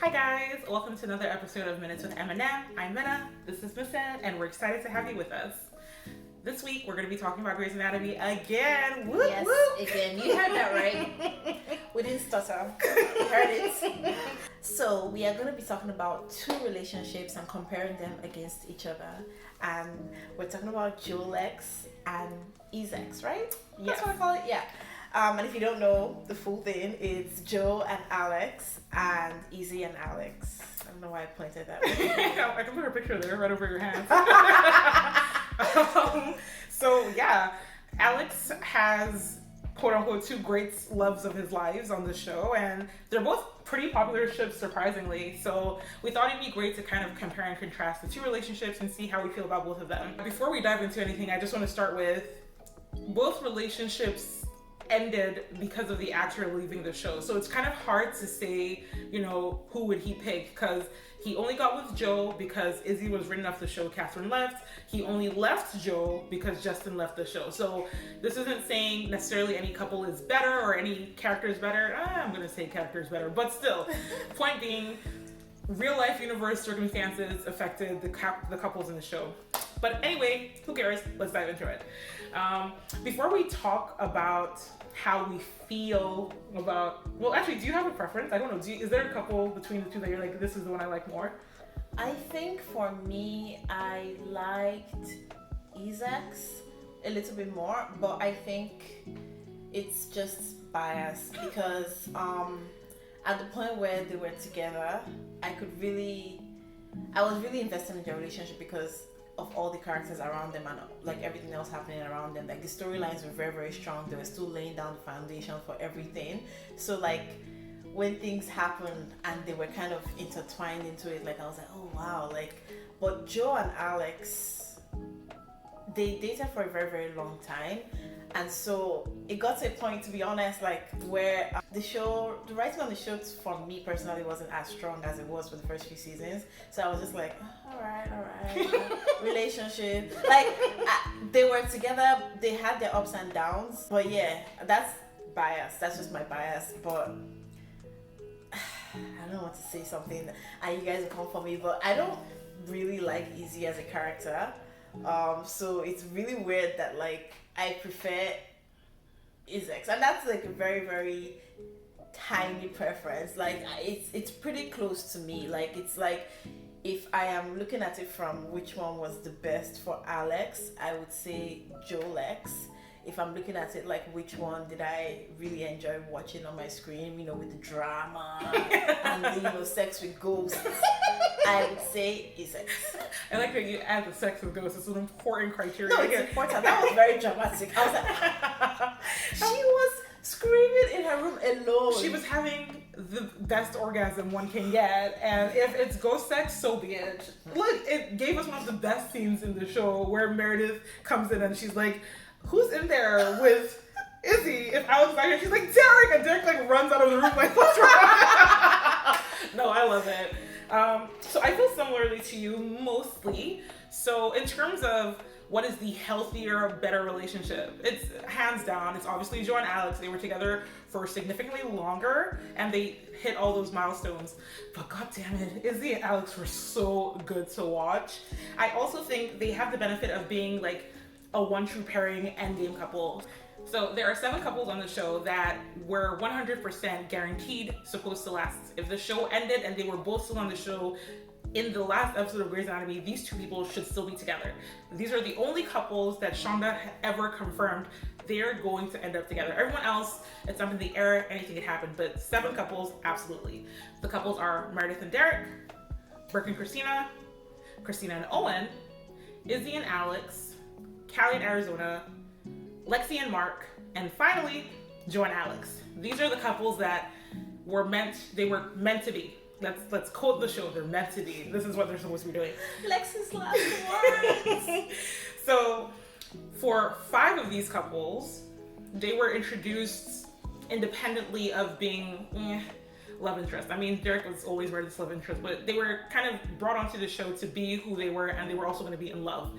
Hi guys, welcome to another episode of Minutes with Eminem. I'm Minna, this is Miss Ed, and we're excited to have you with us. This week we're going to be talking about Grey's Anatomy again. Whoop, yes, whoop. again. You heard that right. We didn't stutter. You heard it. So we are going to be talking about two relationships and comparing them against each other. And we're talking about Jolex and Izzex, right? Yes. That's what I call it? Yeah. And if you don't know the full thing, it's Joe and Alex and Izzie and Alex. I don't know why I pointed that way. I can put her picture there right over your hands. So yeah, Alex has quote unquote two great loves of his lives on the show, and they're both pretty popular ships, surprisingly. So we thought it'd be great to kind of compare and contrast the two relationships and see how we feel about both of them. Before we dive into anything, I just want to start with both relationships ended because of the actor leaving the show. So it's kind of hard to say, who would he pick, because he only got with Joe because Izzie was written off the show, Catherine left. He only left Joe because Justin left the show. So this isn't saying necessarily any couple is better or any character is better. I'm gonna say character is better, but still, point being, real life universe circumstances affected the couples in the show. But anyway, who cares? Let's dive into it. Before we talk about how we feel about, well, actually, do you have a preference? I don't know. Is there a couple between the two that you're like, this is the one I like more? I think for me, I liked Izzex a little bit more, but I think it's just biased because at the point where they were together, I was really invested in their relationship because of all the characters around them and like everything else happening around them. Like the storylines were very, very strong. They were still laying down the foundation for everything. So like when things happened and they were kind of intertwined into it, like I was like, oh wow. But Joe and Alex, they dated for a very, very long time. And so it got to a point, to be honest, like where the writing on the show for me personally wasn't as strong as it was for the first few seasons. So I was just like, all right, relationship. Like they were together, they had their ups and downs. But yeah, that's bias. That's just my bias. But I don't want to say something and you guys will come for me, but I don't really like Izzie as a character. So it's really weird that like I prefer Izzex, and that's like a very, very tiny preference. Like it's pretty close to me. Like it's like if I am looking at it from which one was the best for Alex, I would say Jolex. If I'm looking at it like which one did I really enjoy watching on my screen, with the drama and the sex with ghosts, I would say Izzex. I like that you add the sex with ghosts. It's an important criteria. No, it's important. That was very dramatic. I was like, she was screaming in her room alone. She was having the best orgasm one can get, and if it's ghost sex, so be it. Look, it gave us one of the best scenes in the show where Meredith comes in and she's like, who's in there with Izzie? If Alex is back here, she's like, Derek! And Derek like runs out of the room like, what's wrong? No, I love it. So I feel similarly to you mostly. So in terms of what is the healthier, better relationship, it's hands down, it's obviously Joe and Alex. They were together for significantly longer and they hit all those milestones. But god damn it, Izzie and Alex were so good to watch. I also think they have the benefit of being like a one true pairing endgame couple. So there are 7 couples on the show that were 100% guaranteed supposed to last. If the show ended and they were both still on the show in the last episode of Grey's Anatomy, these 2 people should still be together. These are the only couples that Shonda ever confirmed they're going to end up together. Everyone else, it's up in the air, anything could happen, but 7 couples, absolutely. The couples are Meredith and Derek, Brooke and Christina, Christina and Owen, Izzie and Alex, Callie and Arizona, Lexi and Mark, and finally, Joe and Alex. These are the couples that were meant to be. Let's quote the show, they're meant to be. This is what they're supposed to be doing. Lexi's last words. So, for 5 of these couples, they were introduced independently of being love interest. I mean, Derek was always Meredith's love interest, but they were kind of brought onto the show to be who they were, and they were also going to be in love.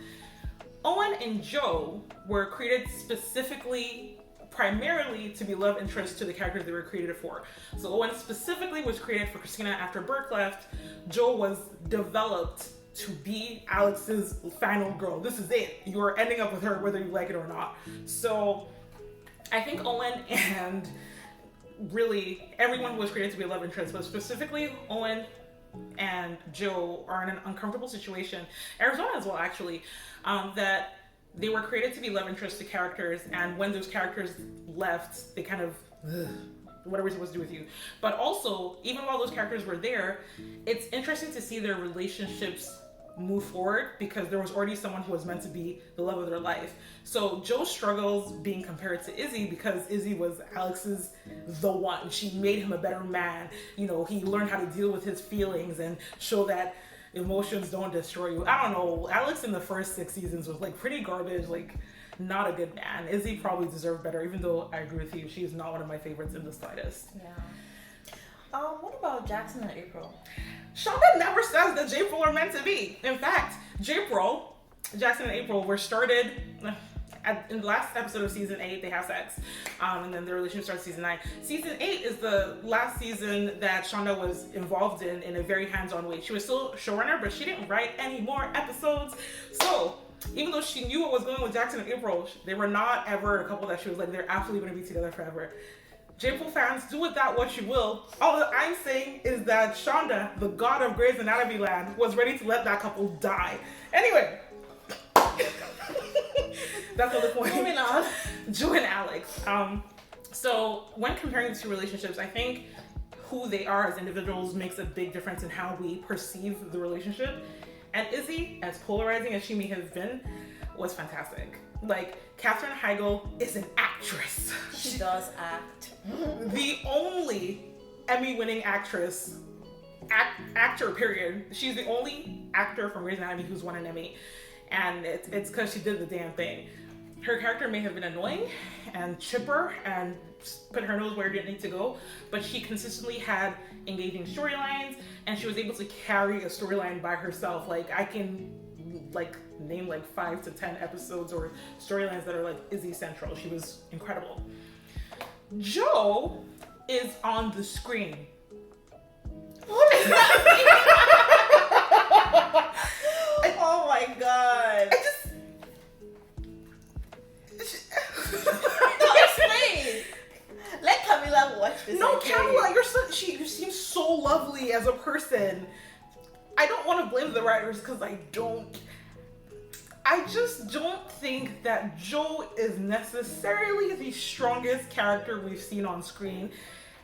Owen and Joe were created specifically primarily to be love interest to the characters they were created for. So Owen specifically was created for Christina after Burke left. Jo was developed to be Alex's final girl. This is it. You're ending up with her whether you like it or not. So I think Owen and really everyone who was created to be a love interest, but specifically Owen and Jo are in an uncomfortable situation. Arizona as well, actually, that they were created to be love interest to characters, and when those characters left, they kind of, what are we supposed to do with you? But also, even while those characters were there, it's interesting to see their relationships move forward because there was already someone who was meant to be the love of their life. So Jo struggles being compared to Izzie because Izzie was Alex's the one. She made him a better man. You know, he learned how to deal with his feelings and show that emotions don't destroy you. I don't know. Alex in the first 6 seasons was like pretty garbage, like not a good man. Izzie probably deserved better, even though I agree with you. She is not one of my favorites in the slightest. Yeah. What about Jackson and April? Shonda never says that J-Pro are meant to be. In fact, J-Pro, Jackson and April were started in the last episode of season 8. They have sex, and then their relationship starts season 9. Season 8 is the last season that Shonda was involved in a very hands-on way. She was still showrunner, but she didn't write any more episodes. So even though she knew what was going on with Jackson and April, they were not ever a couple that she was like, they're absolutely going to be together forever. J-Pole fans, do with that what you will. All that I'm saying is that Shonda, the god of Grey's Anatomy land, was ready to let that couple die. Anyway, that's all the point. Moving on. Jo and Alex. So when comparing the two relationships, I think who they are as individuals makes a big difference in how we perceive the relationship. And Izzie, as polarizing as she may have been, was fantastic. Like, Katherine Heigl is an actress. She does act. The only Emmy-winning actress, actor period. She's the only actor from Grey's Anatomy who's won an Emmy. And it's because she did the damn thing. Her character may have been annoying and chipper and put her nose where it didn't need to go, but she consistently had engaging storylines, and she was able to carry a storyline by herself. Like, I can name 5 to 10 episodes or storylines that are like Izzie central. She was incredible. Jo is on the screen. What does that mean? Oh my god. No, explain. Let Camila watch this. No, Camila, you seem so lovely as a person. I don't want to blame the writers because I just don't think that Jo is necessarily the strongest character we've seen on screen.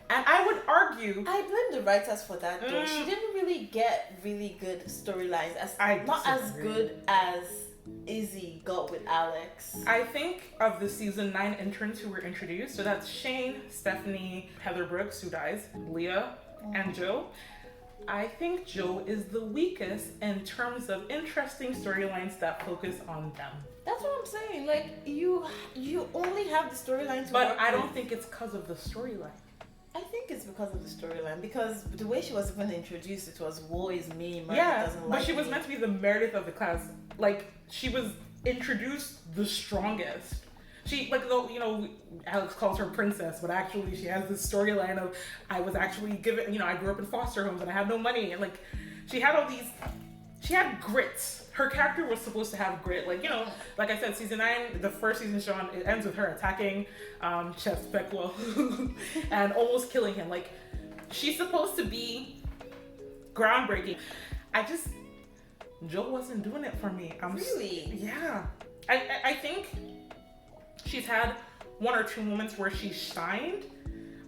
And I would argue... I blame the writers for that though. She didn't really get really good storylines. Not as good as Izzie got with Alex. I think of the season 9 interns who were introduced, so that's Shane, Stephanie, Heather Brooks, who dies, Leah, and Jo. I think Jo is the weakest in terms of interesting storylines that focus on them. That's what I'm saying. Like, you only have the storyline to But work I with. don't think it's because of the storyline. I think it's because of the storyline. Because the way she was even introduced, it was, woe is me, Meredith Yeah, doesn't like but she was me. meant to be the Meredith of the class. Like, she was introduced the strongest. She, Alex calls her princess, but actually she has this storyline of, I was actually given, I grew up in foster homes and I had no money. And she had she had grit. Her character was supposed to have grit. Like I said, season 9, the first season shown, it ends with her attacking Chef Beckwell and almost killing him. Like, she's supposed to be groundbreaking. Jo wasn't doing it for me. Really? Yeah. I think she's had 1 or 2 moments where she shined,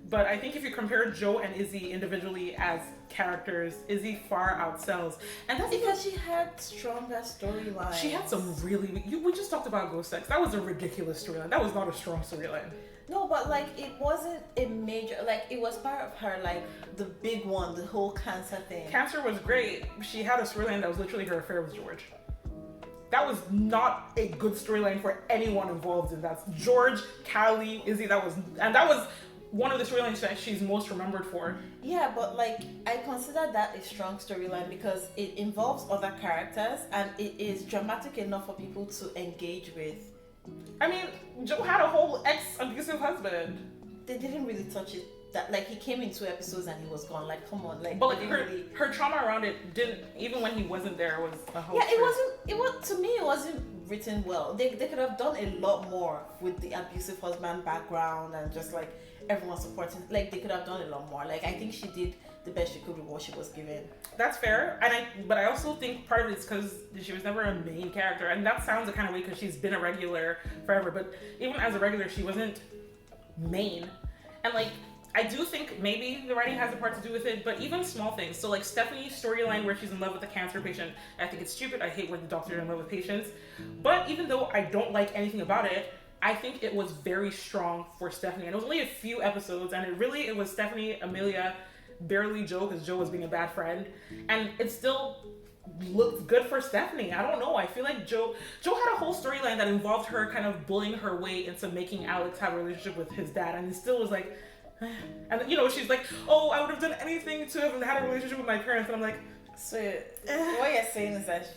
but I think if you compare Jo and Izzie individually as characters, Izzie far outsells. And that's because she had stronger storylines. She had some really... we just talked about Ghost Sex. That was a ridiculous storyline. That was not a strong storyline. No, but it wasn't a major... it was part of her, the big one, the whole cancer thing. Cancer was great. She had a storyline that was literally her affair with George. That was not a good storyline for anyone involved in that. George, Callie, Izzie, that was one of the storylines that she's most remembered for. Yeah, but I consider that a strong storyline because it involves other characters and it is dramatic enough for people to engage with. I mean, Joe had a whole ex-abusive husband. They didn't really touch it. That like he came in 2 episodes and he was gone. Like, come on, like. But like her trauma around it didn't, even when he wasn't there, was a whole. Yeah, it was to me. It wasn't written well. They could have done a lot more with the abusive husband background and just like everyone supporting. Like they could have done a lot more. Like I think she did the best she could with what she was given. That's fair, but I also think part of it's because she was never a main character, and that sounds a kind of weird because she's been a regular forever. But even as a regular, she wasn't main, and like. I do think maybe the writing has a part to do with it, but even small things. So like Stephanie's storyline where she's in love with a cancer patient, I think it's stupid. I hate when the doctors are in love with patients. But even though I don't like anything about it, I think it was very strong for Stephanie. And it was only a few episodes, and it was Stephanie, Amelia, barely Joe, because Joe was being a bad friend. And it still looked good for Stephanie. I don't know. I feel like Joe had a whole storyline that involved her kind of bullying her way into making Alex have a relationship with his dad. And it still was like, and you know, she's like, oh, I would have done anything to have had a relationship with my parents. And I'm like, so what you're saying is that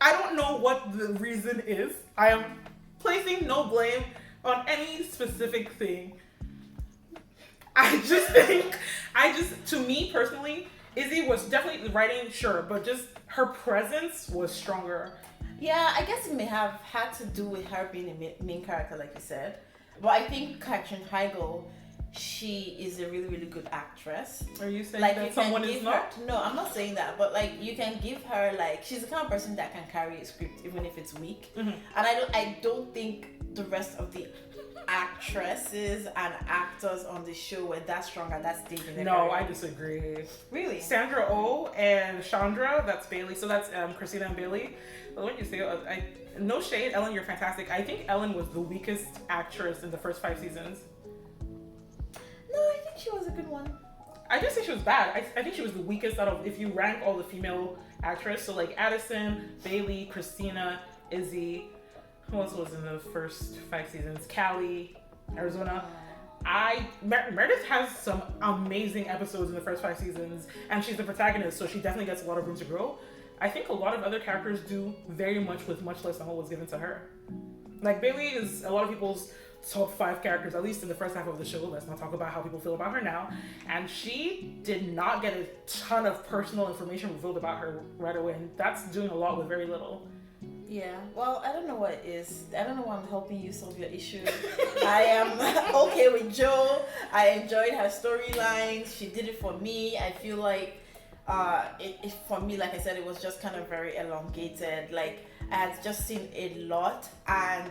I don't know what the reason is. I am placing no blame on any specific thing. To me personally, Izzie was definitely writing, sure, but just her presence was stronger. Yeah, I guess it may have had to do with her being a main character, like you said. But I think Katrin Heigl, she is a really, really good actress. Are you saying like that someone is not? No, I'm not saying that. But like, you can give her like, she's the kind of person that can carry a script even if it's weak. Mm-hmm. And I don't think the rest of the actresses and actors on the show were that strong at that stage in their career. I disagree. Really? Sandra Oh and Chandra, that's Bailey. So that's Christina and Bailey. Well, when you say, no shade, Ellen, you're fantastic. I think Ellen was the weakest actress in the first 5 seasons. No, I think she was a good one. I didn't say she was bad. I think she was the weakest out of, if you rank all the female actresses. So like Addison, Bailey, Christina, Izzie. Who else was in the first 5 seasons? Callie, Arizona. Meredith has some amazing episodes in the first 5 seasons, and she's the protagonist, so she definitely gets a lot of room to grow. I think a lot of other characters do very much with much less than what was given to her. Like Bailey is a lot of people's top 5 characters, at least in the first half of the show. Let's not talk about how people feel about her now. And she did not get a ton of personal information revealed about her right away, and that's doing a lot with very little. Yeah, well, I don't know what it is. I don't know why I'm helping you solve your issue. I am okay with Jo. I enjoyed her storylines. She did it for me. I feel like it for me, like I said, it was just kind of very elongated. Like I had just seen a lot, and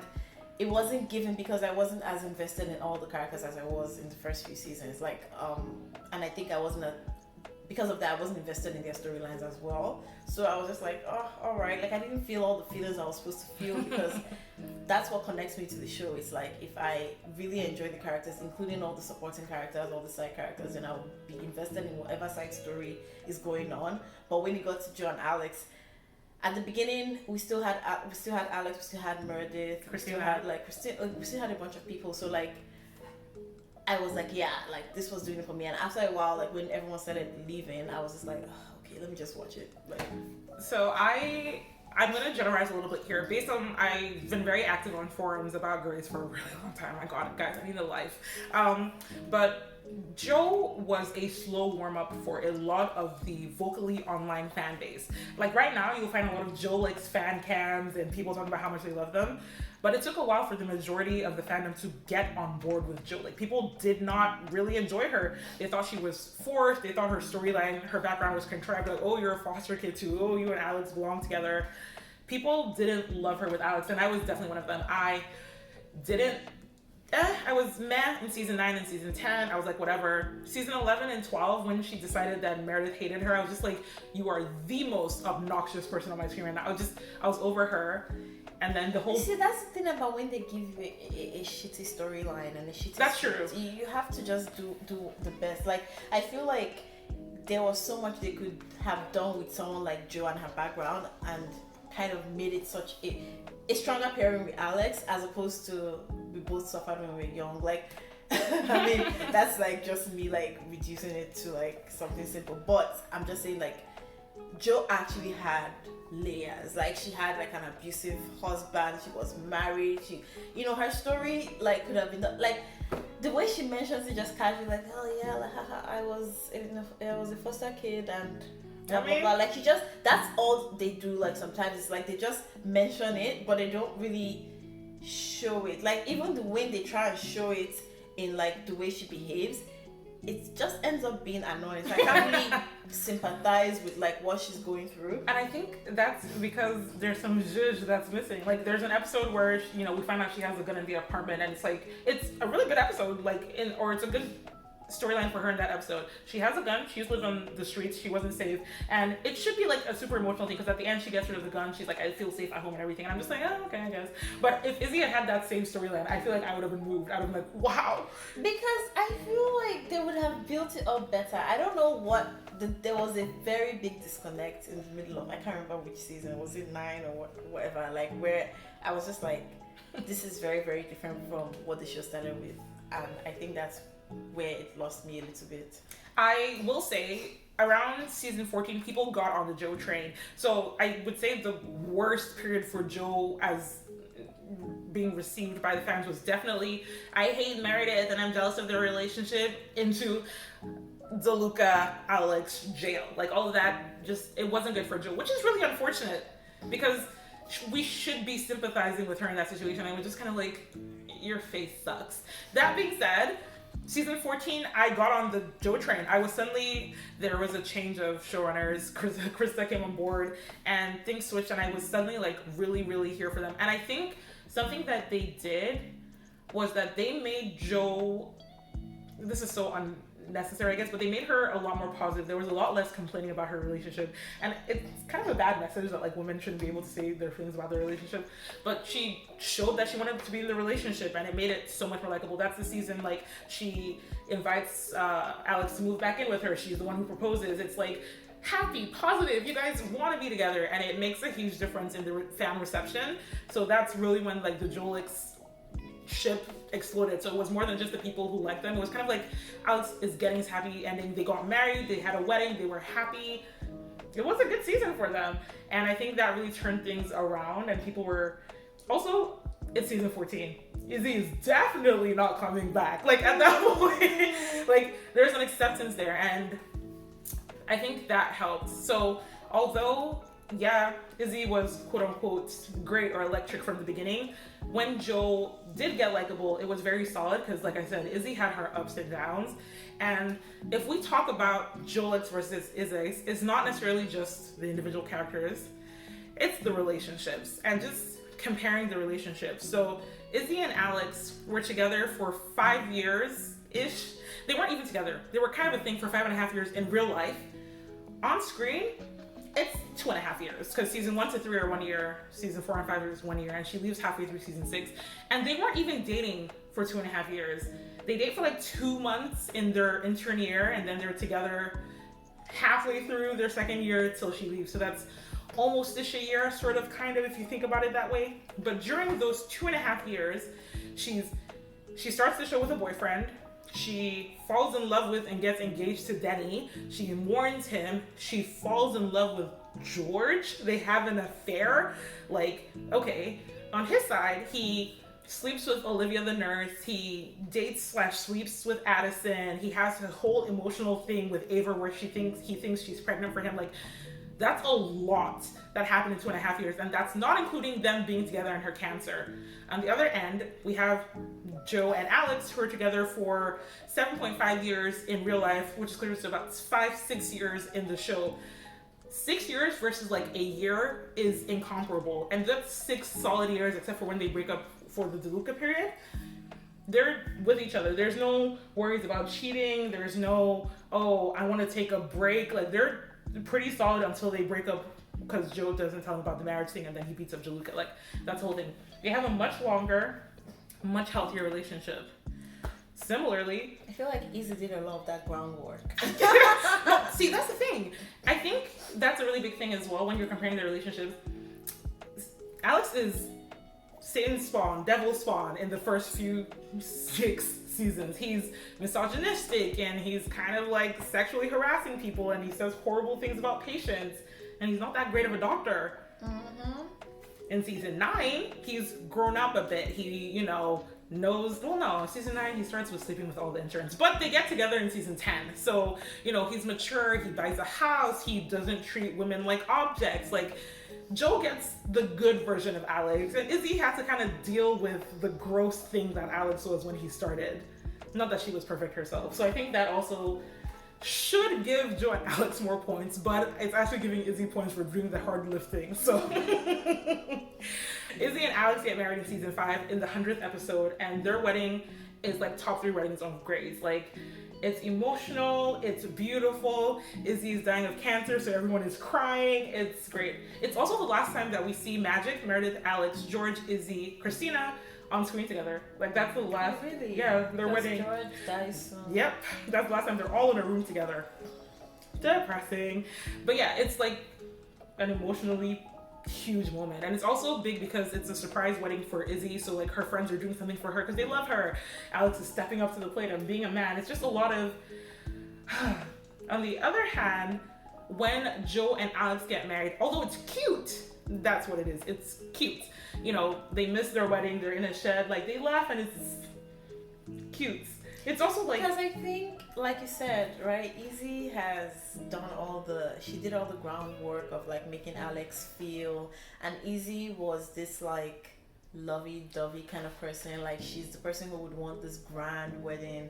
it wasn't given because I wasn't as invested in all the characters as I was in the first few seasons. Like, and I think I wasn't because of that, I wasn't invested in their storylines as well. So I was just like, oh, all right. Like I didn't feel all the feelings I was supposed to feel because that's what connects me to the show. It's like if I really enjoy the characters, including all the supporting characters, all the side characters, then I'll be invested in whatever side story is going on. But when it got to Jo and Alex, at the beginning, we still had Alex, we still had Meredith, we still had a bunch of people. So like, I was like, yeah, like this was doing it for me. And after a while, like when everyone started leaving, I was just like, oh, okay, let me just watch it. Like, so I'm gonna generalize a little bit here. Based on, I've been very active on forums about Grace for a really long time. My God, guys, I need a life. But Jo was a slow warm-up for a lot of the vocally online fan base. Like right now, you'll find a lot of Jolex fan cams and people talking about how much they love them. But it took a while for the majority of the fandom to get on board with Jo. Like people did not really enjoy her. They thought she was forced. They thought her storyline, her background was contrived. Like, oh, you're a foster kid too. Oh, you and Alex belong together. People didn't love her with Alex, and I was definitely one of them. I was meh in season 9 and season 10. I was like, whatever. Season 11 and 12, when she decided that Meredith hated her, I was just like, you are the most obnoxious person on my screen right now. I was over her. And then the whole... See, that's the thing about when they give you a shitty storyline and a shitty... That's script. true. You have to just do the best. Like, I feel like there was so much they could have done with someone like Jo and her background and kind of made it such a stronger pairing with Alex as opposed to we both suffered when we were young. Like, I mean, that's like just me like reducing it to like something simple. But I'm just saying like Jo actually had layers. Like she had like an abusive husband. She was married. She, her story like could have been like the way she mentions it just casually, like, oh yeah, like haha, I was a foster kid and blah blah blah. Like that's all they do. Like sometimes it's like they just mention it, but they don't really show it. Like even the way they try and show it in like the way she behaves, it just ends up being annoying. So I can't really sympathize with like what she's going through. And I think that's because there's some zhuzh that's missing. Like there's an episode where we find out she has a gun in the apartment, and it's a really good episode. Or it's a good storyline for her in that episode. She has a gun. She used to live on the streets. She wasn't safe, and it should be like a super emotional thing because at the end she gets rid of the gun. She's like, I feel safe at home and everything. And I'm just like, oh, okay, I guess. But if Izzie had that same storyline, I feel like I would have been moved. I would have been like, wow. Because I feel like they would have built it up better. I don't know what. There was a very big disconnect in the middle of. I can't remember which season. Was it 9 or whatever? Like where I was just like, this is very very different from what the show started with, and I think that's where it lost me a little bit. I will say around season 14 people got on the Jo train, so I would say the worst period for Jo as being received by the fans was definitely I hate Meredith and I'm jealous of their relationship into DeLuca, Alex, jail. Like all of that, just it wasn't good for Jo, which is really unfortunate because we should be sympathizing with her in that situation. I was just kind of like, your face sucks. That being said, season 14, I got on the Jo train. There was a change of showrunners. Krista came on board and things switched and I was suddenly like really, really here for them. And I think something that they did was that they made Jo, this is so unnecessary I guess, but they made her a lot more positive. There was a lot less complaining about her relationship. And it's kind of a bad message that like women shouldn't be able to say their feelings about their relationship. But she showed that she wanted to be in the relationship and it made it so much more likable. That's the season like she invites Alex to move back in with her. She's the one who proposes. It's like happy, positive, you guys want to be together, and it makes a huge difference in the fan reception. So that's really when like the Jolex ship exploded. So it was more than just the people who liked them. It was kind of like Alex is getting his happy ending. They got married, they had a wedding, they were happy. It was a good season for them, and I think that really turned things around. And people were also, it's season 14. Izzie is definitely not coming back. Like at that point, like there's an acceptance there, and I think that helps. So although, yeah, Izzie was quote unquote great or electric from the beginning, when Jo did get likable, it was very solid because like I said, Izzie had her ups and downs. And if we talk about Jolex versus Izzex, it's not necessarily just the individual characters, it's the relationships and just comparing the relationships. So Izzie and Alex were together for 5 years-ish. They weren't even together. They were kind of a thing for 5.5 years in real life. On screen, it's 2.5 years because season 1 to 3 are 1 year, season 4 and 5 is 1 year, and she leaves halfway through season 6. And they weren't even dating for 2.5 years. They date for like 2 months in their intern year, and then they're together halfway through their second year till she leaves. So that's almost-ish a year, sort of, kind of, if you think about it that way. But during those 2.5 years, she starts the show with a boyfriend. She falls in love with and gets engaged to Denny. She mourns him. She falls in love with George. They have an affair. Like, okay, on his side, he sleeps with Olivia the nurse. He dates/sleeps with Addison. He has a whole emotional thing with Ava where he thinks she's pregnant for him. Like, that's a lot that happened in 2.5 years, and that's not including them being together and her cancer. On the other end, we have Jo and Alex, who are together for 7.5 years in real life, which is clear to about 5-6 years in the show. 6 years versus like a year is incomparable, and that's 6 solid years, except for when they break up for the DeLuca period. They're with each other. There's no worries about cheating. There's no, oh, I want to take a break. Like, they're pretty solid until they break up because Jo doesn't tell him about the marriage thing, and then he beats up DeLuca. Like, that's the whole thing. They have a much longer, much healthier relationship. Similarly, I feel like Izzie did a lot of that groundwork. No, see, that's the thing. I think that's a really big thing as well when you're comparing their relationships. Alex is Satan spawn, devil spawn in the first few 6 seasons. He's misogynistic and he's kind of like sexually harassing people and he says horrible things about patients and he's not that great of a doctor. In season 9, he's grown up a bit. He, you know, knows, well, no, season 9, he starts with sleeping with all the interns, but they get together in season 10. So, you know, he's mature, he buys a house, he doesn't treat women like objects. Like, Joe gets the good version of Alex, and Izzie had to kind of deal with the gross thing that Alex was when he started. Not that she was perfect herself. So I think that also should give Joe and Alex more points, but it's actually giving Izzie points for doing the hard lifting. So Izzie and Alex get married in season 5 in the 100th episode, and their wedding is like top 3 weddings on Grey's. Like, it's emotional, it's beautiful. Izzie's dying of cancer, so everyone is crying. It's great. It's also the last time that we see Magic, Meredith, Alex, George, Izzie, Christina on screen together. Like, that's the last. Oh, really? Yeah, their wedding. George dies soon. Yep, that's the last time they're all in a room together. Depressing. But yeah, it's like an emotionally huge moment, and it's also big because it's a surprise wedding for Izzie, so like her friends are doing something for her because they love her. Alex is stepping up to the plate and being a man. It's just a lot of on the other hand, when Joe and Alex get married, although it's cute, that's what it is, it's cute, you know, they miss their wedding, they're in a shed, like they laugh and it's cute. It's also like, because I think, like you said, right, Izzie has done she did all the groundwork of like making Alex feel, and Izzie was this like lovey-dovey kind of person, like she's the person who would want this grand wedding,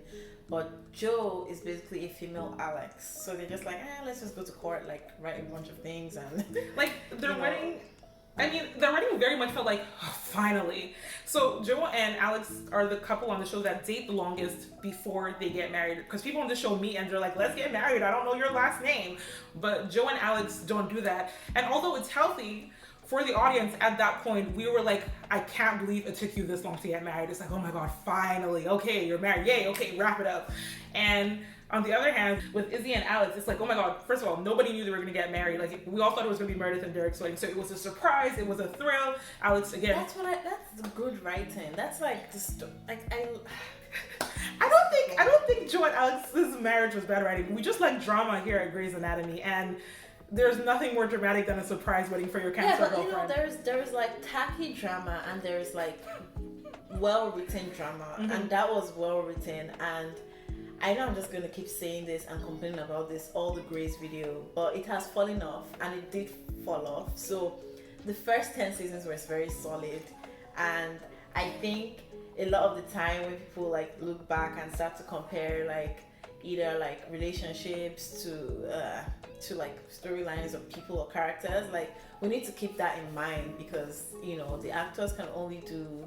but Joe is basically a female Alex, so they're just like, let's just go to court, like write a bunch of things and like their wedding. I mean, their wedding very much felt like, oh, finally. So Joe and Alex are the couple on the show that date the longest before they get married. Because people on the show meet and they're like, let's get married. I don't know your last name. But Joe and Alex don't do that. And although it's healthy for the audience at that point, we were like, I can't believe it took you this long to get married. It's like, oh my God, finally. Okay, you're married. Yay, okay, wrap it up. And on the other hand, with Izzie and Alex, it's like, oh my God, first of all, nobody knew they were going to get married. Like, we all thought it was going to be Meredith and Derek's wedding. So it was a surprise. It was a thrill. Alex, again. That's the good writing. That's like, I don't think Joe and Alex's marriage was bad writing. We just like drama here at Grey's Anatomy. And there's nothing more dramatic than a surprise wedding for your cancer girlfriend. Yeah, but you know, there's like tacky drama and there's like well-written drama. And that was well-written. And I know I'm just going to keep saying this and complaining about this all the Grey's video, but it has fallen off, and it did fall off. So the first 10 seasons were very solid, and I think a lot of the time when people like look back and start to compare like either like relationships to like storylines of people or characters, like we need to keep that in mind, because you know the actors can only do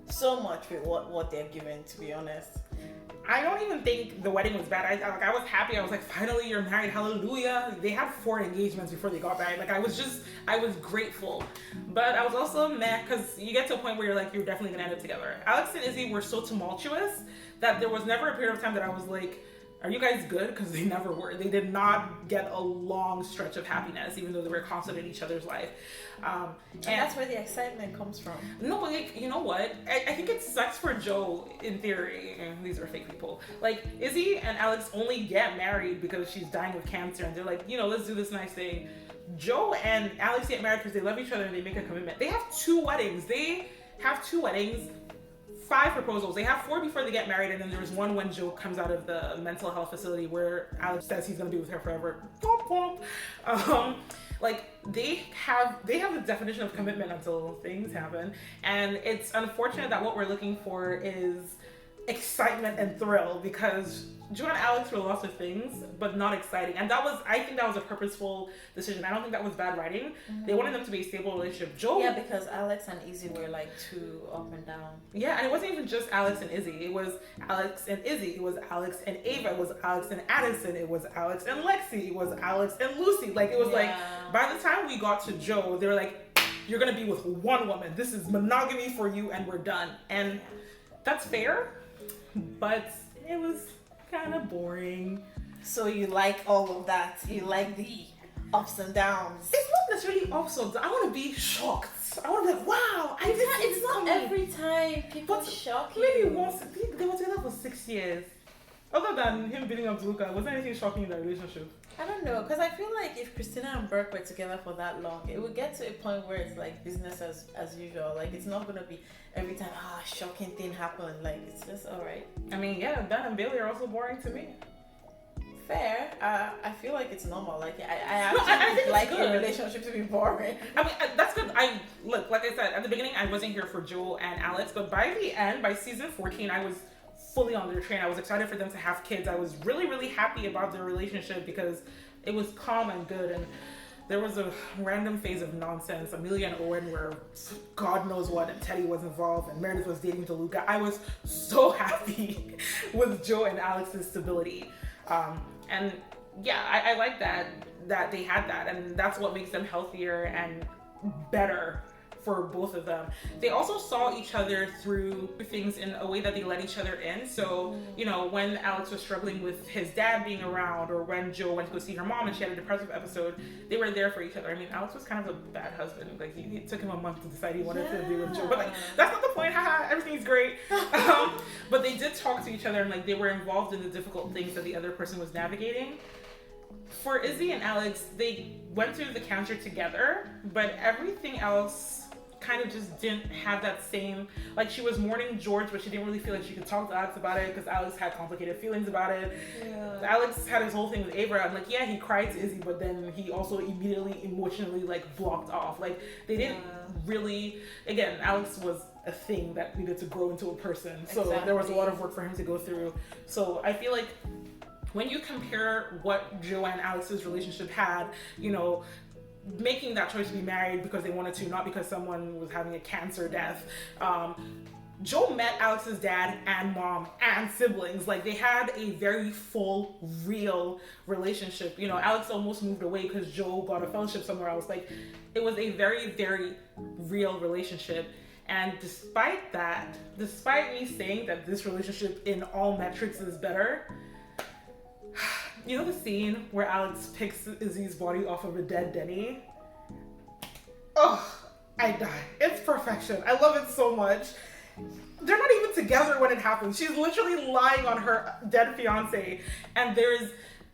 so much with what they're given, to be honest. I don't even think the wedding was bad. I was happy. I was like, finally you're married, hallelujah. They had 4 engagements before they got married. Like I was grateful. But I was also mad because you get to a point where you're like, you're definitely gonna end up together. Alex and Izzie were so tumultuous that there was never a period of time that I was like, are you guys good? Because they never were. They did not get a long stretch of happiness, even though they were constant in each other's life. And that's where the excitement comes from. No, but like, you know what? I think it sucks for Joe, in theory. These are fake people. Like, Izzie and Alex only get married because she's dying of cancer, and they're like, you know, let's do this nice thing. Joe and Alex get married because they love each other and they make a commitment. They have 2 weddings. 5 proposals. They have 4 before they get married, and then there's one when Joe comes out of the mental health facility where Alex says he's gonna be with her forever. Like they have a definition of commitment until things happen, and it's unfortunate that what we're looking for is excitement and thrill, because Joe and Alex were lots of things, but not exciting. And I think that was a purposeful decision. I don't think that was bad writing. They wanted them to be a stable relationship. Joe. Yeah, because Alex and Izzie were like too up and down. Yeah, and it wasn't even just Alex and Izzie. It was Alex and Izzie. It was Alex and Ava. It was Alex and Addison. It was Alex and Lexi. It was Alex and Lucy. Like, it was like, by the time we got to Joe, they were like, you're going to be with one woman. This is monogamy for you, and we're done. And that's fair, but it was kind of boring. So you like all of that? You like the ups and downs? It's not necessarily also. I want to be shocked. I want to be like, wow, I did see It's this not coming. every time people shock you. Maybe once. They were together for 6 years. Other than him beating up Luca, was there anything shocking in their relationship? I don't know, because I feel like if Christina and Burke were together for that long, it would get to a point where it's like business as usual. Like, it's not gonna be every time, shocking thing happened. Like, it's just alright. I mean, yeah, Ben and Bailey are also boring to me. Fair. I feel like it's normal. Like, I think like a relationship to be boring. I mean, that's good. Like I said, at the beginning, I wasn't here for Joe and Alex, but by the end, by season 14, I was fully on their train. I was excited for them to have kids. I was really, really happy about their relationship because it was calm and good. And there was a random phase of nonsense, Amelia and Owen, where God knows what, and Teddy was involved, and Meredith was dating DeLuca. I was so happy with Joe and Alex's stability. And yeah, I like that they had that, and that's what makes them healthier and better for both of them. They also saw each other through things in a way that they let each other in. So, you know, when Alex was struggling with his dad being around, or when Joe went to go see her mom and she had a depressive episode, they were there for each other. I mean, Alex was kind of a bad husband. Like, he took him a month to decide he wanted to be with Joe. But, like, that's not the point. Haha, everything's great. But they did talk to each other, and, like, they were involved in the difficult things that the other person was navigating. For Izzie and Alex, they went through the cancer together, but everything else kind of just didn't have that same, like, she was mourning George, but she didn't really feel like she could talk to Alex about it because Alex had complicated feelings about it. Yeah. Alex had his whole thing with Ava, and, like, yeah, he cried to Izzie, but then he also immediately emotionally, like, blocked off. Like, they didn't really, again, Alex was a thing that needed to grow into a person, so there was a lot of work for him to go through. So I feel like when you compare what Joe and Alex's relationship had, you know, making that choice to be married because they wanted to, not because someone was having a cancer death. Joe met Alex's dad and mom and siblings. Like, they had a very full, real relationship. You know, Alex almost moved away because Joe got a fellowship somewhere else. Like, it was a very, very real relationship. And despite that, despite me saying that this relationship in all metrics is better, you know the scene where Alex picks Izzie's body off of a dead Denny? Oh, I die. It's perfection. I love it so much. They're not even together when it happens. She's literally lying on her dead fiance, and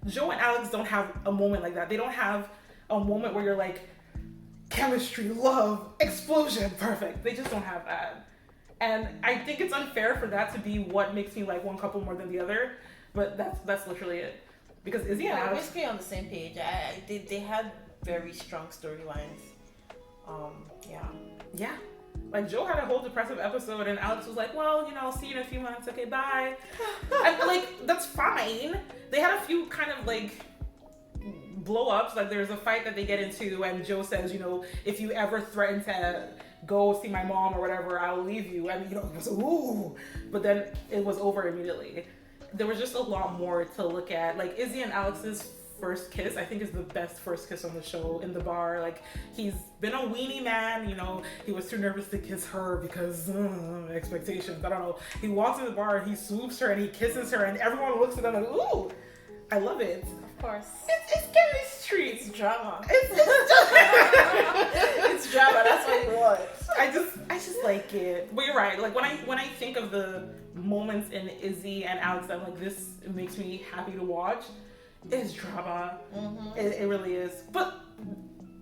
Joe and Alex don't have a moment like that. They don't have a moment where you're like, chemistry, love, explosion, perfect. They just don't have that. And I think it's unfair for that to be what makes me like one couple more than the other, but that's literally it. Because Izzie and Alex, basically on the same page. They had very strong storylines. Yeah. Like, Joe had a whole depressive episode, and Alex was like, well, you know, I'll see you in a few months. Okay, bye. And, like, that's fine. They had a few kind of, like, blow-ups. Like, there's a fight that they get into, and Joe says, you know, if you ever threaten to go see my mom or whatever, I'll leave you. And, you know, it was, ooh. But then it was over immediately. There was just a lot more to look at. Like, Izzie and Alex's first kiss, I think, is the best first kiss on the show, in the bar. Like, he's been a weenie man, you know, he was too nervous to kiss her because expectations, I don't know. He walks in the bar and he swoops her and he kisses her, and everyone looks at them like, ooh, I love it. Of course. It's chemistry. It's drama. It's drama, that's what you want. I just like it. But you're right. Like, when I think of the moments in Izzie and Alex, I'm like, this makes me happy to watch. It's drama. Mm-hmm. It really is. But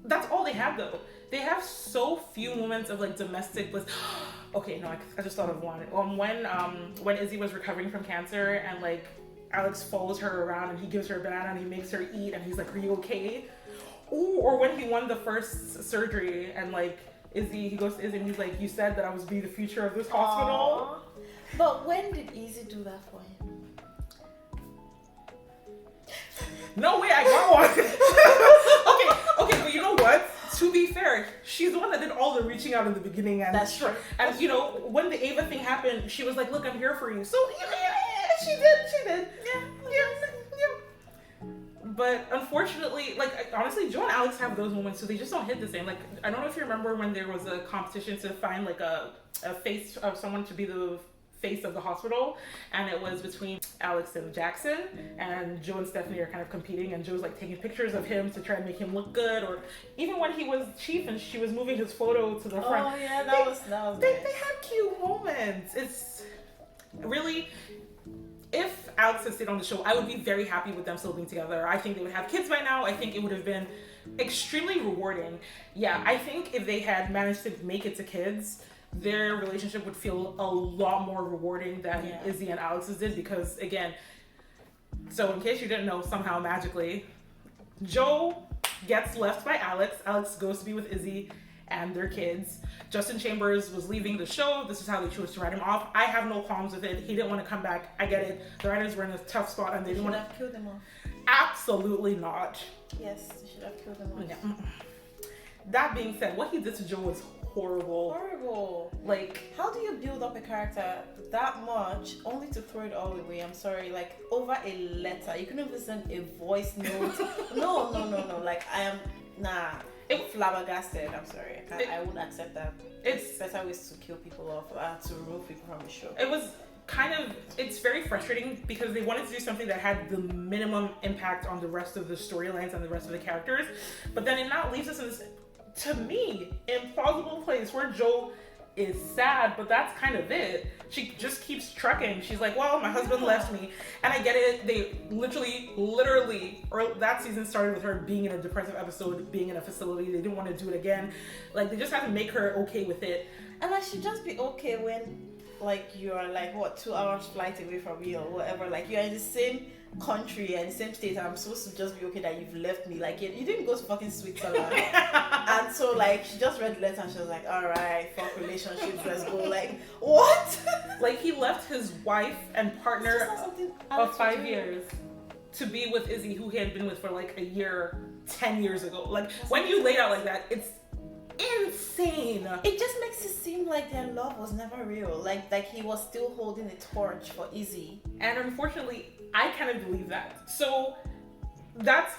that's all they have, though. They have so few moments of, like, domestic bliss. Okay, no, I just thought of one. When Izzie was recovering from cancer, and, like, Alex follows her around and he gives her a banana and he makes her eat, and he's like, are you okay? Ooh, or when he won the first surgery, and, like, he goes to Izzie and he's like, you said that I was be the future of this hospital. But when did Izzie do that for him? No way, I got one. Okay, but you know what? To be fair, she's the one that did all the reaching out in the beginning. And that's true. And, you know, when the Ava thing happened, she was like, look, I'm here for you. So, yeah, she did. Yeah. But unfortunately, like, honestly, Joe and Alex have those moments, so they just don't hit the same. Like, I don't know if you remember when there was a competition to find, like, a face of someone to be the face of the hospital, and it was between Alex and Jackson, and Joe and Stephanie are kind of competing, and Joe's like taking pictures of him to try and make him look good, or even when he was chief and she was moving his photo to the front. Oh yeah, that was nice. They had cute moments. It's really, if Alex had stayed on the show, I would be very happy with them still being together. I think they would have kids by now. I think it would have been extremely rewarding. Yeah, I think if they had managed to make it to kids, their relationship would feel a lot more rewarding than Izzie and Alex's did, because again, so in case you didn't know, somehow magically, Joe gets left by Alex. Alex goes to be with Izzie and their kids. Justin Chambers was leaving the show. This is how they chose to write him off. I have no qualms with it. He didn't want to come back. I get it. The writers were in a tough spot and they didn't want to have killed him off. Absolutely not. Yes, they should have killed him off. Yeah. That being said, what he did to Joe was horrible. Horrible. Like, how do you build up a character that much only to throw it all away? I'm sorry, like over a letter. You couldn't even send a voice note. No. Like I am flabbergasted. I'm sorry. I wouldn't accept that. It's better ways to kill people off, to remove people from the show. It was it's very frustrating because they wanted to do something that had the minimum impact on the rest of the storylines and the rest of the characters, but then it now leaves us in this, to me, implausible place where Joe is sad, but that's kind of it. She just keeps trucking. She's like, well, my husband left me. And I get it. They literally, or that season started with her being in a depressive episode, being in a facility. They didn't want to do it again. Like, they just had to make her okay with it. And I should just be okay when, like, you're like, 2 hours flight away from me or whatever. Like, you're in the same country and the same state, and I'm supposed to just be okay that you've left me. Like, you didn't go to fucking Switzerland. And so, like, she just read the letter and she was like, all right, fuck relationships, let's go. Like, what? Like, he left his wife and partner of 5 years to be with Izzie, who he had been with for like a year 10 years ago. Like, when you lay it out like that, it's insane. It just makes it seem like their love was never real. Like he was still holding the torch for Izzie. And unfortunately, I kind of believe that. So that's,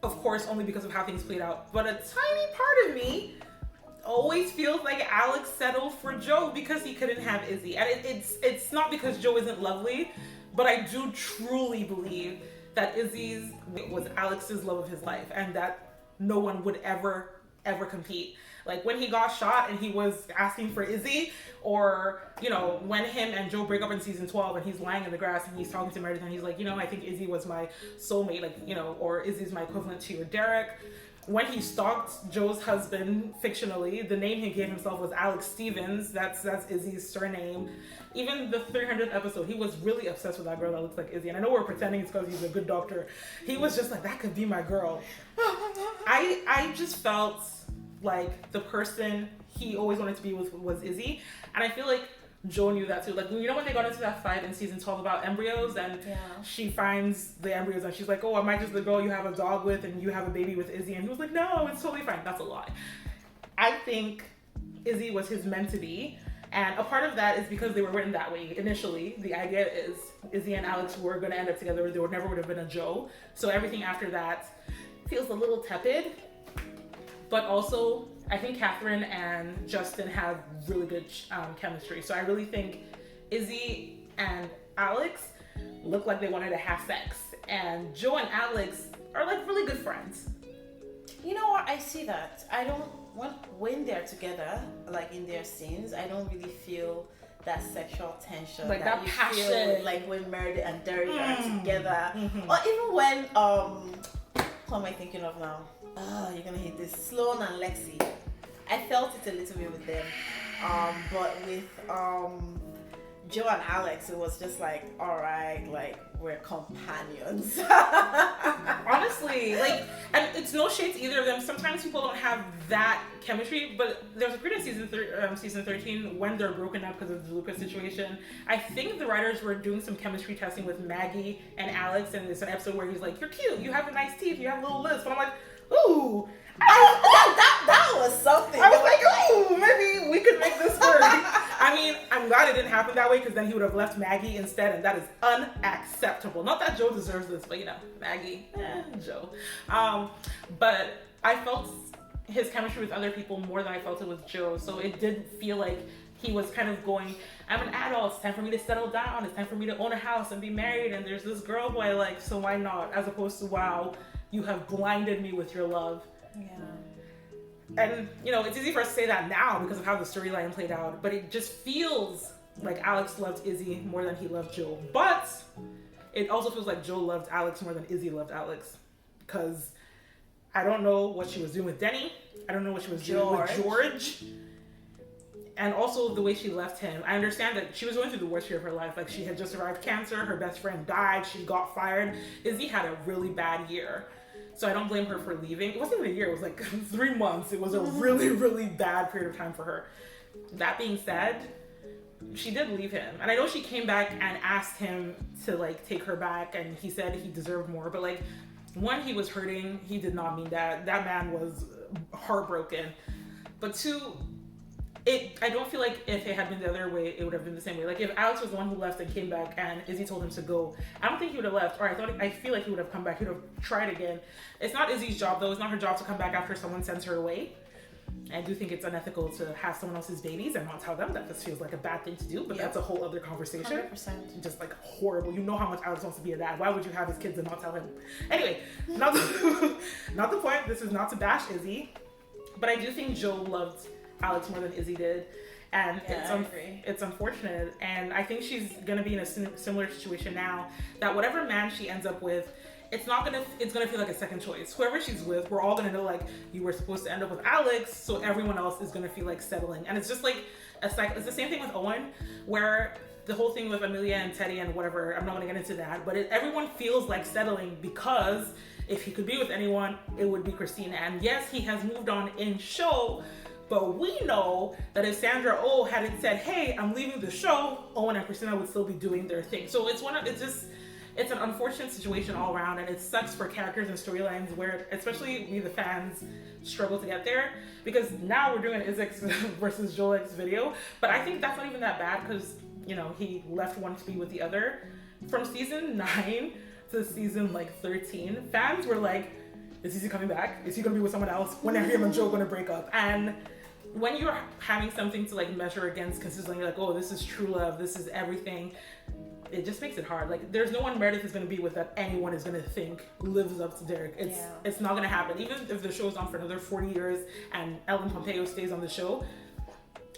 of course, only because of how things played out. But a tiny part of me always feels like Alex settled for Joe because he couldn't have Izzie. And it's not because Joe isn't lovely, but I do truly believe that Izzie's was Alex's love of his life, and that no one would ever compete. Like when he got shot and he was asking for Izzie, or when him and Joe break up in season 12 and he's lying in the grass and he's talking to Meredith and he's like, I think Izzie was my soulmate, like, or Izzie's my equivalent to your Derek. When he stalked Joe's husband fictionally, the name he gave himself was Alex Stevens. That's Izzie's surname. Even the 300th episode, he was really obsessed with that girl that looks like Izzie. And I know we're pretending it's because he's a good doctor. He was just like, that could be my girl. I just felt like the person he always wanted to be with was Izzie. And I feel like Joe knew that too. Like, when they got into that fight in season 12 about embryos, and she finds the embryos and she's like, oh, am I just the girl you have a dog with and you have a baby with Izzie? And he was like, no, it's totally fine. That's a lie. I think Izzie was his meant to be. And a part of that is because they were written that way initially. The idea is Izzie and Alex were going to end up together. There never would have been a Joe. So everything after that feels a little tepid. But also, I think Catherine and Justin have really good chemistry. So I really think Izzie and Alex look like they wanted to have sex. And Joe and Alex are like really good friends. You know what? I see that. I don't when they're together, like in their scenes, I don't really feel that sexual tension, like that you passion, feel like when Meredith and Derek are together, or even when who am I thinking of now? You're gonna hate this. Sloan and Lexi. I felt it a little bit with them, but with Joe and Alex, it was just like, all right, like we're companions. Honestly, like, and it's no shade to either of them. Sometimes people don't have that chemistry, but there's a period in season 13 when they're broken up because of the Lucas situation. I think the writers were doing some chemistry testing with Maggie and Alex, and there's an episode where he's like, you're cute, you have nice teeth, you have little lips, but I'm like, ooh. That was something. I was like, ooh, maybe we could make this work. I mean, I'm glad it didn't happen that way, because then he would have left Maggie instead, and that is unacceptable. Not that Joe deserves this, but Maggie, Joe. But I felt his chemistry with other people more than I felt it with Joe, so it did feel like he was kind of going, I'm an adult, it's time for me to settle down, it's time for me to own a house and be married, and there's this girl who I like, so why not? As opposed to, wow, you have blinded me with your love. Yeah. And, you know, it's easy for us to say that now because of how the storyline played out, but it just feels like Alex loved Izzie more than he loved Joe. But it also feels like Joe loved Alex more than Izzie loved Alex. Because I don't know what she was doing with Denny. I don't know what she was doing with George. And also the way she left him. I understand that she was going through the worst year of her life. Like, she had just survived cancer. Her best friend died. She got fired. Izzie had a really bad year. So I don't blame her for leaving. It wasn't even a year. It was like 3 months. It was a really, really bad period of time for her. That being said, she did leave him. And I know she came back and asked him to, like, take her back. And he said he deserved more. But, like, one, he was hurting. He did not mean that. That man was heartbroken. But two, I don't feel like if it had been the other way, it would have been the same way. Like, if Alex was the one who left and came back and Izzie told him to go, I don't think he would have left. Or I feel like he would have come back. He would have tried again. It's not Izzie's job, though. It's not her job to come back after someone sends her away. I do think it's unethical to have someone else's babies and not tell them. That just feels like a bad thing to do, but that's a whole other conversation. 100%. Just like horrible. You know how much Alex wants to be a dad. Why would you have his kids and not tell him? Anyway, not the point. This is not to bash Izzie, but I do think Joe loved Alex more than Izzie did. And it's unfortunate. And I think she's going to be in a similar situation now, that whatever man she ends up with, it's going to feel like a second choice. Whoever she's with, we're all going to know, like, you were supposed to end up with Alex, so everyone else is going to feel like settling. And it's just like, it's the same thing with Owen, where the whole thing with Amelia and Teddy and whatever, I'm not going to get into that, but everyone feels like settling because if he could be with anyone, it would be Christina. And yes, he has moved on in show, but we know that if Sandra Oh hadn't said, hey, I'm leaving the show, Owen and Christina would still be doing their thing. So it's an unfortunate situation all around, and it sucks for characters and storylines where, especially we the fans, struggle to get there, because now we're doing an Izzex versus Jolex video, but I think that's not even that bad because, you know, he left one to be with the other. From season 9 to season 13, fans were like, is Izzie coming back? Is he gonna be with someone else? When are him and Joe gonna break up? And when you're having something to measure against consistently, like, oh, this is true love, this is everything, it just makes it hard. Like, there's no one Meredith is going to be with that anyone is going to think lives up to Derek. It's not going to happen. Even if the show's on for another 40 years and Ellen Pompeo stays on the show,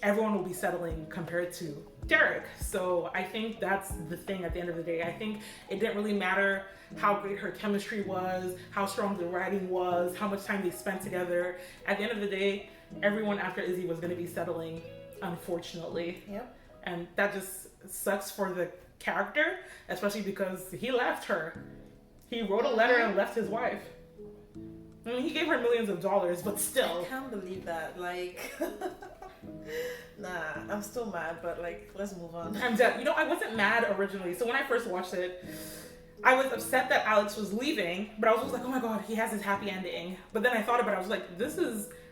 everyone will be settling compared to Derek. So I think that's the thing at the end of the day. I think it didn't really matter how great her chemistry was, how strong the writing was, how much time they spent together. At the end of the day, everyone after Izzie was going to be settling, unfortunately. Yep. And that just sucks for the character, especially because he left her. He wrote a letter and left his wife. I mean, he gave her millions of dollars, but still. I can't believe that. Like, nah, I'm still mad, but let's move on. I'm dead. You know, I wasn't mad originally. So when I first watched it, I was upset that Alex was leaving, but I was just like, oh my god, he has his happy ending. But then I thought about it, I was like,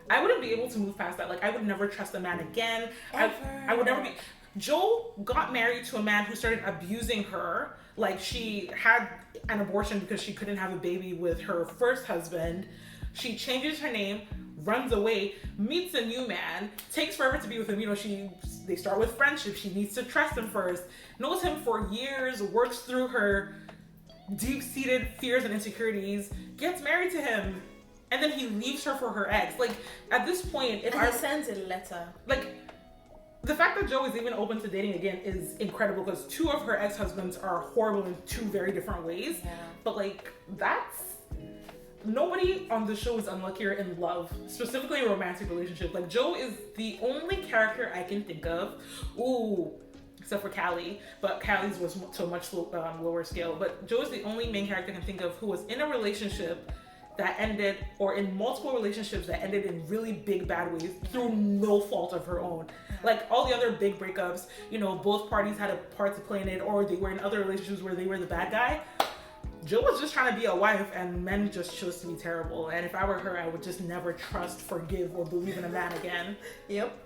I wouldn't be able to move past that. Like, I would never trust a man again. I would never be. Joe got married to a man who started abusing her. Like, she had an abortion because she couldn't have a baby with her first husband. She changes her name, runs away, meets a new man, takes forever to be with him. You know, they start with friendship. She needs to trust him first. Knows him for years, works through her deep-seated fears and insecurities, gets married to him, and then he leaves her for her ex. Like, at this point, he sends a letter. Like, the fact that Joe is even open to dating again is incredible because 2 of her ex-husbands are horrible in 2 very different ways. Yeah. But nobody on the show is unluckier in love, specifically in romantic relationships. Like, Joe is the only character I can think of. Except for Callie, but Callie's was to a much lower scale. But Joe is the only main character I can think of who was in a relationship that ended, or in multiple relationships that ended in really big bad ways through no fault of her own. Like, all the other big breakups, you know, both parties had a part to play in it, or they were in other relationships where they were the bad guy. Joe was just trying to be a wife, and men just chose to be terrible. And if I were her, I would just never trust, forgive, or believe in a man again. Yep.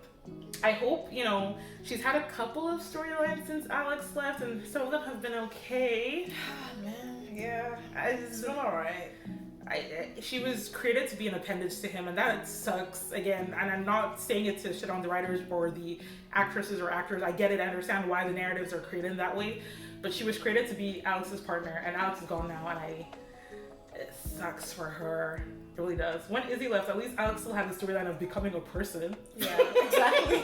I hope, you know, she's had a couple of storylines since Alex left, and some of them have been okay. Man, yeah, it's been alright. she was created to be an appendage to him, and that sucks. Again, and I'm not saying it to shit on the writers or the actresses or actors. I get it. I understand why the narratives are created that way, but she was created to be Alex's partner, and Alex is gone now, and it sucks for her. It really does. When Izzie left, at least Alex still had the storyline of becoming a person. Yeah, exactly.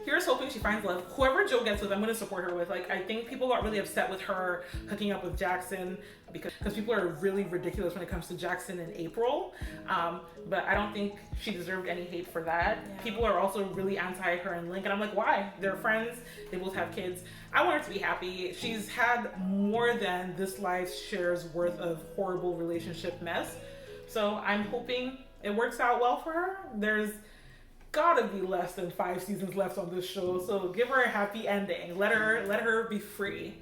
Here's hoping she finds love. Whoever Joe gets with, I'm going to support her with. Like, I think people got really upset with her hooking up with Jackson because people are really ridiculous when it comes to Jackson and April. But I don't think she deserved any hate for that. Yeah. People are also really anti her and Link, and I'm like, why? They're friends. They both have kids. I want her to be happy. She's had more than this life's share's worth of horrible relationship mess. So I'm hoping it works out well for her. There's gotta be less than 5 seasons left on this show, so give her a happy ending. Let her be free.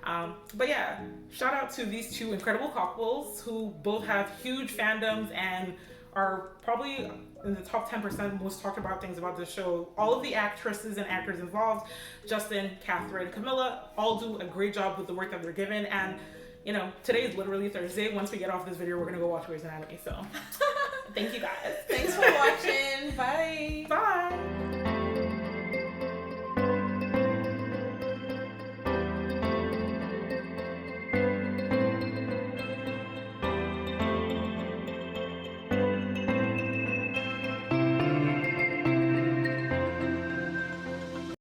But yeah, shout out to these two incredible couples who both have huge fandoms and are probably in the top 10% most talked about things about this show. All of the actresses and actors involved, Justin, Catherine, Camilla, all do a great job with the work that they're given. And you know, today is literally Thursday. Once we get off this video, we're gonna go watch Grey's Anatomy. So thank you guys. Thanks for watching. Bye. Bye.